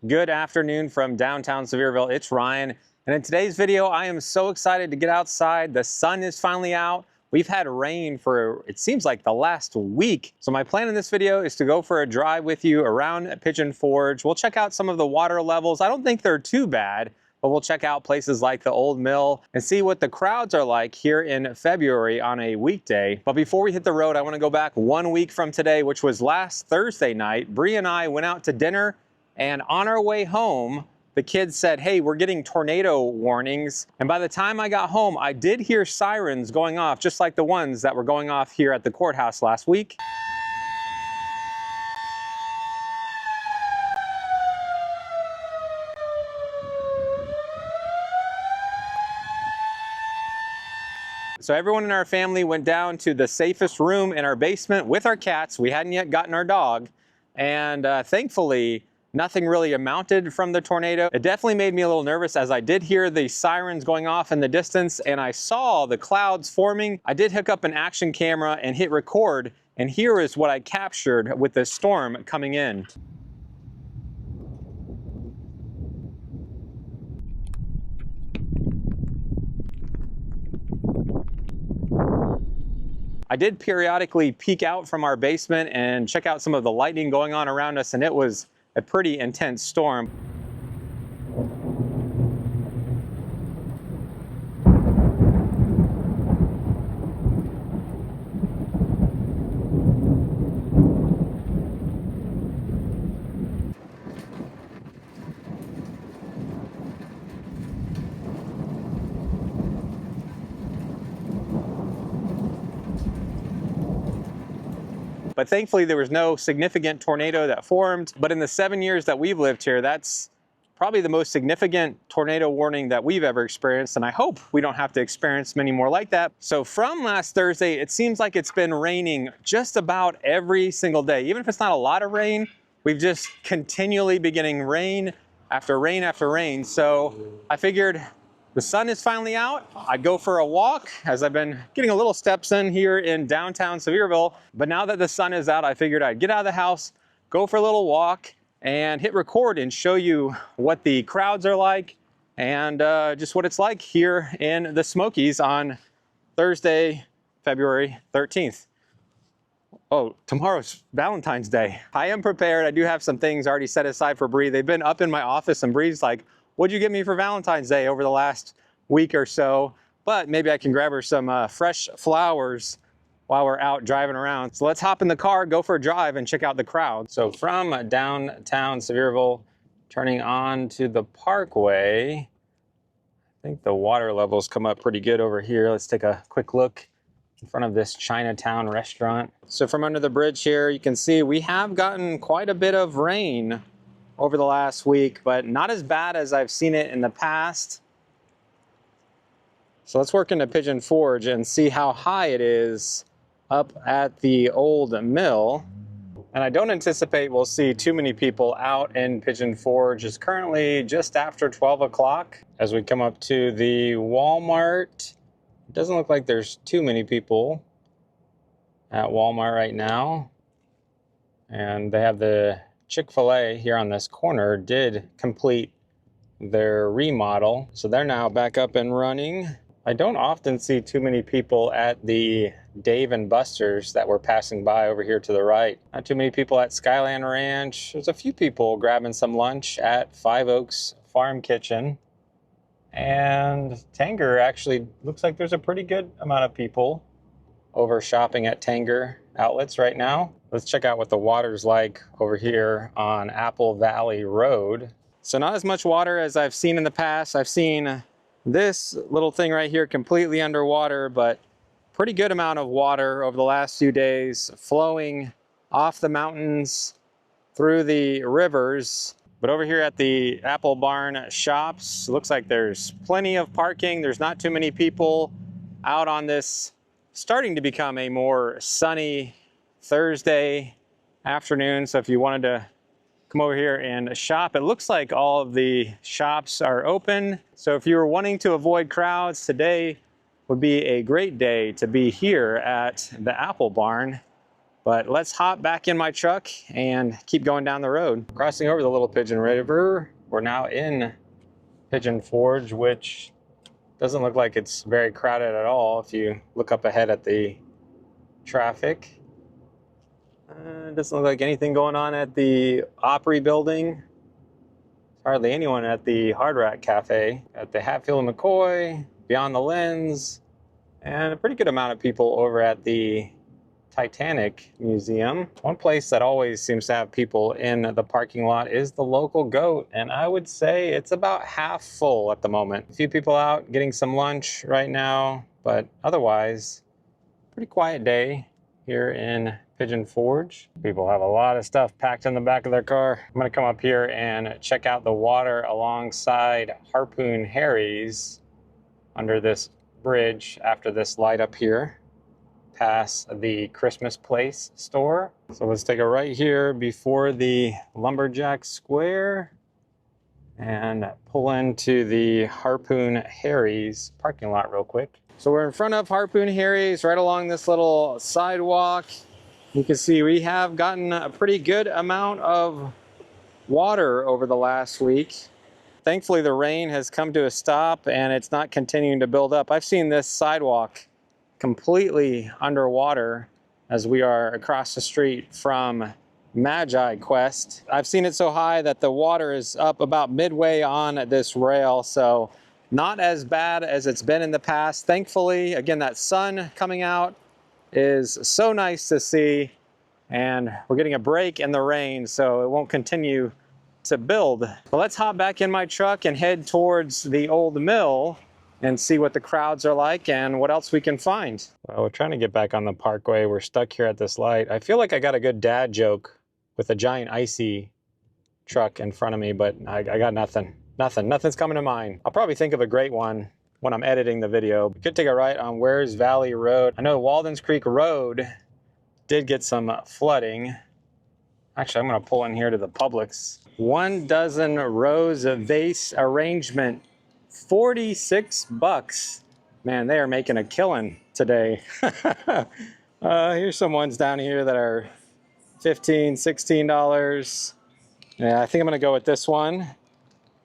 Good afternoon from downtown Sevierville. It's Ryan, and in today's video, I am so excited to get outside. The sun is finally out. We've had rain for, it seems like, the last week. So my plan in this video is to go for a drive with you around Pigeon Forge. We'll check out some of the water levels. I don't think they're too bad, but we'll check out places like the Old Mill and see what the crowds are like here in February on a weekday. But before we hit the road, I want to go back 1 week from today, which was last Thursday night. Brie and I went out to dinner, and on our way home, the kids said, hey, we're getting tornado warnings. And by the time I got home, I did hear sirens going off, just like the ones that were going off here at the courthouse last week. So everyone in our family went down to the safest room in our basement with our cats. We hadn't yet gotten our dog. And thankfully, nothing really amounted from the tornado. It definitely made me a little nervous as I did hear the sirens going off in the distance and I saw the clouds forming. I did hook up an action camera and hit record, and here is what I captured with the storm coming in. I did periodically peek out from our basement and check out some of the lightning going on around us, and it was a pretty intense storm. But thankfully there was no significant tornado that formed. But in the 7 years that we've lived here, that's probably the most significant tornado warning that we've ever experienced. And I hope we don't have to experience many more like that. So from last Thursday, it seems like it's been raining just about every single day. Even if it's not a lot of rain, we've just continually been getting rain after rain after rain. So I figured the sun is finally out. I'd go for a walk, as I've been getting a little steps in here in downtown Sevierville. But now that the sun is out, I figured I'd get out of the house, go for a little walk, and hit record and show you what the crowds are like and just what it's like here in the Smokies on Thursday, February 13th. Oh, tomorrow's Valentine's Day. I am prepared. I do have some things already set aside for Brie. They've been up in my office, and Brie's like, what'd you get me for Valentine's Day over the last week or so? But maybe I can grab her some fresh flowers while we're out driving around. So let's hop in the car, go for a drive, and check out the crowd. So from downtown Sevierville, turning on to the Parkway, I think the water levels come up pretty good over here. Let's take a quick look in front of this Chinatown restaurant. So from under the bridge here, you can see we have gotten quite a bit of rain over the last week, but not as bad as I've seen it in the past. So let's work into Pigeon Forge and see how high it is up at the Old Mill. And I don't anticipate we'll see too many people out in Pigeon Forge. It's currently just after 12 o'clock. As we come up to the Walmart, it doesn't look like there's too many people at Walmart right now. And they have the Chick-fil-A here on this corner did complete their remodel, so they're now back up and running. I don't often see too many people at the Dave & Buster's that we're passing by over here to the right. Not too many people at Skyland Ranch. There's a few people grabbing some lunch at Five Oaks Farm Kitchen. And Tanger actually looks like there's a pretty good amount of people over shopping at Tanger outlets right now. Let's check out what the water's like over here on Apple Valley Road. So not as much water as I've seen in the past. I've seen this little thing right here completely underwater, but pretty good amount of water over the last few days flowing off the mountains through the rivers. But over here at the Apple Barn shops, looks like there's plenty of parking. There's not too many people out on this starting to become a more sunny Thursday afternoon. So if you wanted to come over here and shop, it looks like all of the shops are open. So if you were wanting to avoid crowds, today would be a great day to be here at the Apple Barn. But let's hop back in my truck and keep going down the road. Crossing over the Little Pigeon River, we're now in Pigeon Forge, which doesn't look like it's very crowded at all if you look up ahead at the traffic. Doesn't look like anything going on at the Opry building. Hardly anyone at the Hard Rock Cafe. At the Hatfield and McCoy, Beyond the Lens, and a pretty good amount of people over at the Titanic Museum. One place that always seems to have people in the parking lot is the Local Goat, and I would say it's about half full at the moment. A few people out getting some lunch right now, but otherwise, pretty quiet day here in Pigeon Forge. People have a lot of stuff packed in the back of their car. I'm gonna come up here and check out the water alongside Harpoon Harry's under this bridge after this light up here, past the Christmas Place store. So let's take a right here before the Lumberjack Square and pull into the Harpoon Harry's parking lot real quick. So we're in front of Harpoon Harry's, right along this little sidewalk. You can see we have gotten a pretty good amount of water over the last week. Thankfully, the rain has come to a stop and it's not continuing to build up. I've seen this sidewalk completely underwater as we are across the street from Magi Quest. I've seen it so high that the water is up about midway on this rail, so not as bad as it's been in the past. Thankfully, again, that sun coming out is so nice to see, and we're getting a break in the rain, so it won't continue to build. But let's hop back in my truck and head towards the Old Mill and see what the crowds are like and what else we can find. Well, we're trying to get back on the parkway. We're stuck here at this light. I feel like I got a good dad joke with a giant icy truck in front of me, but I got nothing. Nothing's coming to mind. I'll probably think of a great one when I'm editing the video. We could take a right on Wares Valley Road. I know Walden's Creek Road did get some flooding. Actually, I'm gonna pull in here to the Publix. 1 dozen rose vase arrangement, 46 bucks. Man, they are making a killing today. Here's some ones down here that are $15, $16. Yeah, I think I'm gonna go with this one,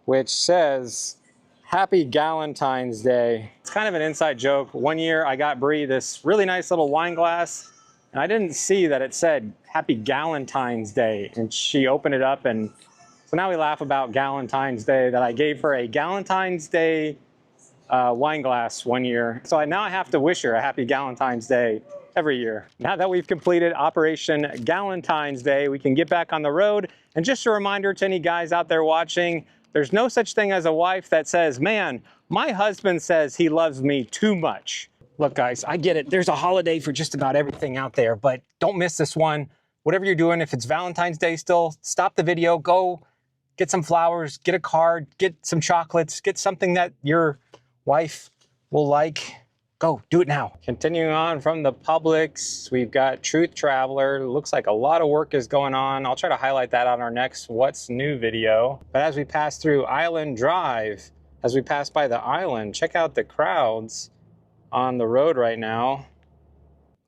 which says, Happy Galentine's Day. It's kind of an inside joke. One year I got Brie this really nice little wine glass, and I didn't see that it said Happy Galentine's Day. And she opened it up, and so now we laugh about Galentine's Day, that I gave her a Galentine's Day wine glass one year. So now I have to wish her a Happy Galentine's Day every year. Now that we've completed Operation Galentine's Day, we can get back on the road. And just a reminder to any guys out there watching, there's no such thing as a wife that says, man, my husband says he loves me too much. Look, guys, I get it. There's a holiday for just about everything out there, but don't miss this one. Whatever you're doing, if it's Valentine's Day still, stop the video, go get some flowers, get a card, get some chocolates, get something that your wife will like. Go, do it now. Continuing on from the Publix, we've got Truth Traveler. Looks like a lot of work is going on. I'll try to highlight that on our next What's New video. But as we pass through Island Drive, as we pass by the island, check out the crowds on the road right now.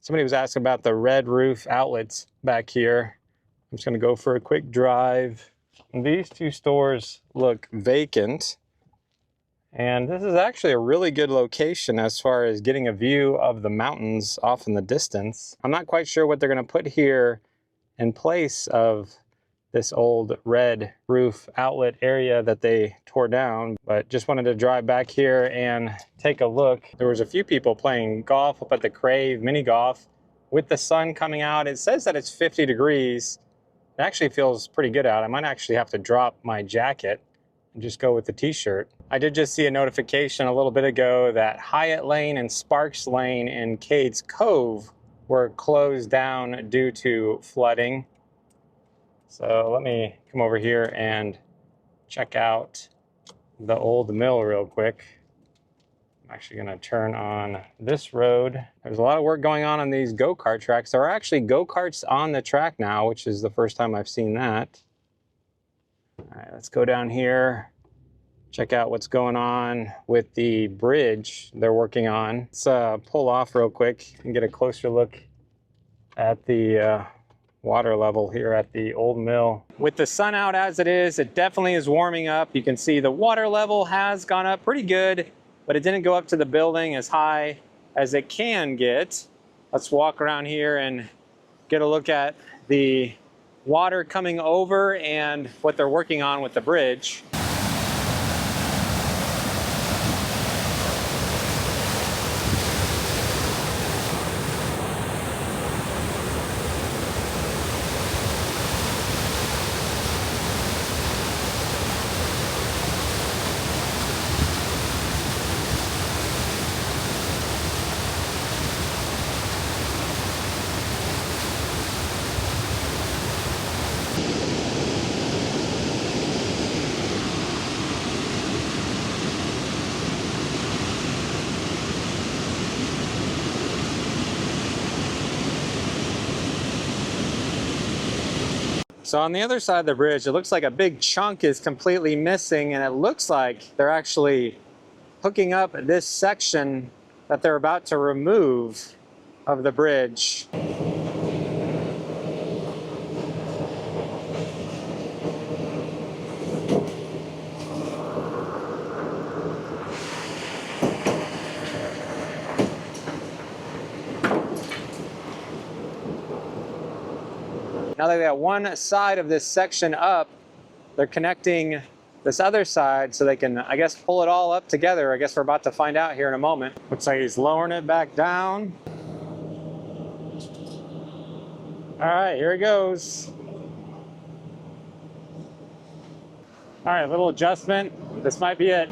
Somebody was asking about the Red Roof outlets back here. I'm just gonna go for a quick drive. And these two stores look vacant. And this is actually a really good location as far as getting a view of the mountains off in the distance. I'm not quite sure what they're gonna put here in place of this old Red Roof outlet area that they tore down, but just wanted to drive back here and take a look. There was a few people playing golf up at the Crave mini golf with the sun coming out. It says that it's 50 degrees. It actually feels pretty good out. I might actually have to drop my jacket and just go with the t-shirt. I did just see a notification a little bit ago that Hyatt Lane and Sparks Lane in Cades Cove were closed down due to flooding. So let me come over here and check out the Old Mill real quick. I'm actually gonna turn on this road. There's a lot of work going on these go-kart tracks. There are actually go-karts on the track now, which is the first time I've seen that. All right, let's go down here, check out what's going on with the bridge they're working on. Let's pull off real quick and get a closer look at the water level here at the Old Mill. With the sun out as it definitely is warming up. You can see the water level has gone up pretty good, but it didn't go up to the building as high as it can get. Let's walk around here and get a look at the water coming over and what they're working on with the bridge. So on the other side of the bridge, it looks like a big chunk is completely missing, and it looks like they're actually hooking up this section that they're about to remove of the bridge. Now that they got one side of this section up, they're connecting this other side so they can, I guess, pull it all up together. I guess we're about to find out here in a moment. Looks like he's lowering it back down. All right, here he goes. All right, little adjustment. This might be it.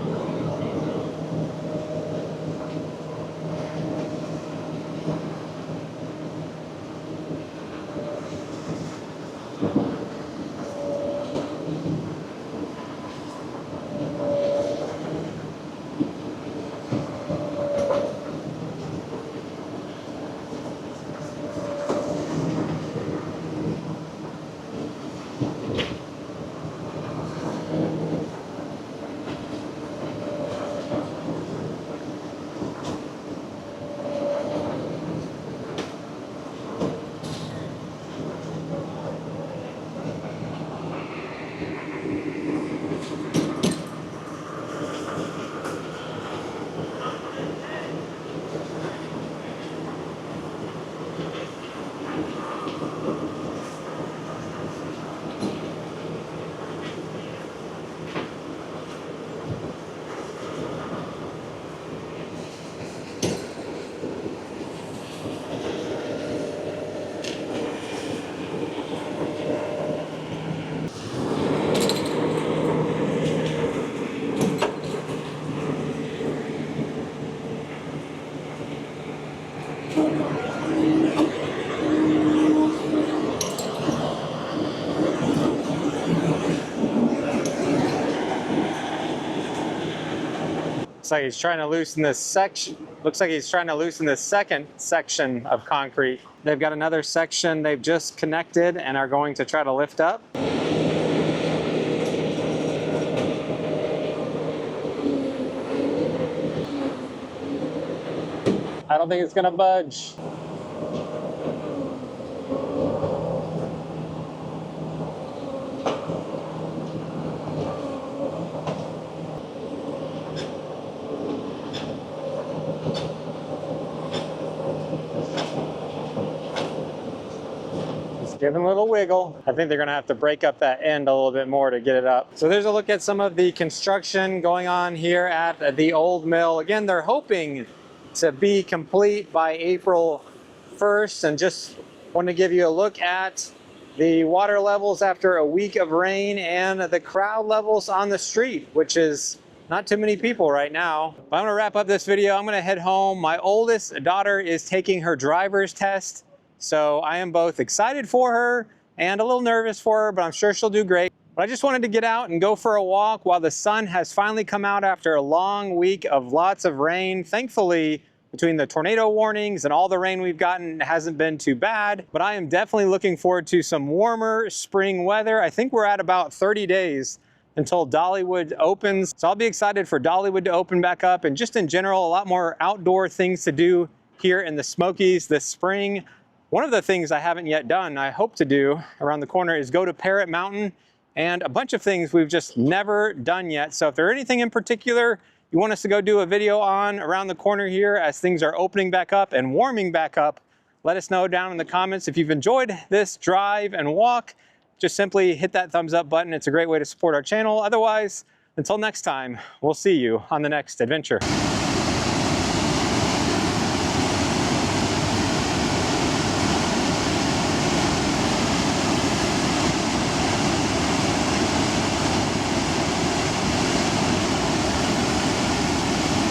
Looks like he's trying to loosen this section. Looks like he's trying to loosen the second section of concrete. They've got another section they've just connected and are going to try to lift up. I don't think it's gonna budge. Give it a little wiggle. I think they're gonna have to break up that end a little bit more to get it up. So there's a look at some of the construction going on here at the Old Mill. Again, they're hoping to be complete by April 1st, and just want to give you a look at the water levels after a week of rain and the crowd levels on the street, which is not too many people right now. But I'm gonna wrap up this video. I'm gonna head home. My oldest daughter is taking her driver's test, so I am both excited for her and a little nervous for her, but I'm sure she'll do great. But I just wanted to get out and go for a walk while the sun has finally come out after a long week of lots of rain. Thankfully, between the tornado warnings and all the rain we've gotten, it hasn't been too bad. But I am definitely looking forward to some warmer spring weather. I think we're at about 30 days until Dollywood opens. So I'll be excited for Dollywood to open back up, and just in general, a lot more outdoor things to do here in the Smokies this spring. One of the things I haven't yet done, I hope to do around the corner, is go to Parrot Mountain, and a bunch of things we've just never done yet. So if there's anything in particular you want us to go do a video on around the corner here as things are opening back up and warming back up, let us know down in the comments. If you've enjoyed this drive and walk, just simply hit that thumbs up button. It's a great way to support our channel. Otherwise, until next time, we'll see you on the next adventure.